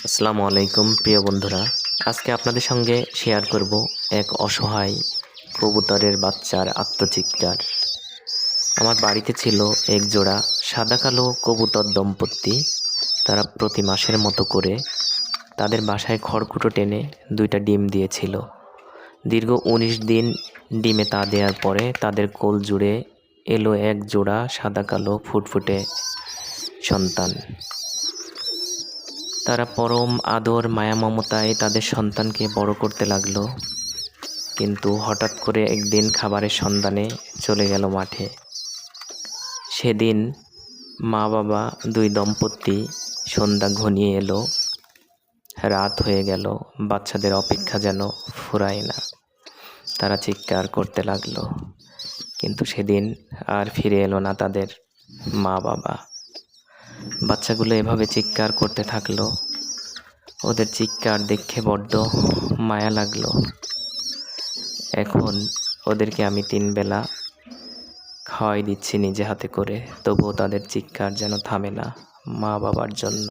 আসসালামু আলাইকুম প্রিয় বন্ধুরা, আজকে আপনাদের সঙ্গে শেয়ার করব এক অসহায় কবুতরের বাচ্চার আত্মচিৎকার। আমার বাড়িতে ছিল এক জোড়া সাদা কালো কবুতর দম্পতি। তারা প্রতি মাসের মতো করে তাদের বাসায় খড়কুটো টেনে 2টা ডিম দিয়েছিল। দীর্ঘ 19 দিন ডিমে তা দেওয়ার পরে তাদের কোল জুড়ে এলো এক জোড়া সাদা কালো ফুটফুটে সন্তান। তারা পরম আদর মায়া মমতায় তাদের সন্তানকে বড় করতে লাগলো, কিন্তু হঠাৎ করে একদিন খাবারের সন্ধানে চলে গেল মাঠে। সেদিন মা বাবা 2 দম্পতি, সন্ধ্যা ঘনিয়ে এলো, রাত হয়ে গেল, বাচ্চাদের অপেক্ষা যেন ফুরায় না। তারা চিৎকার করতে লাগলো, কিন্তু সেদিন আর ফিরে এলো না তাদের মা বাবা। বাচ্চাগুলো এভাবে চিৎকার করতে থাকলো। ওদের চিৎকার দেখে বড্ড মায়া লাগলো। এখন ওদেরকে আমি 3 বেলা খাওয়াই দিচ্ছি নিজে হাতে করে, তবুও তাদের চিৎকার যেন থামে না মা বাবার জন্য।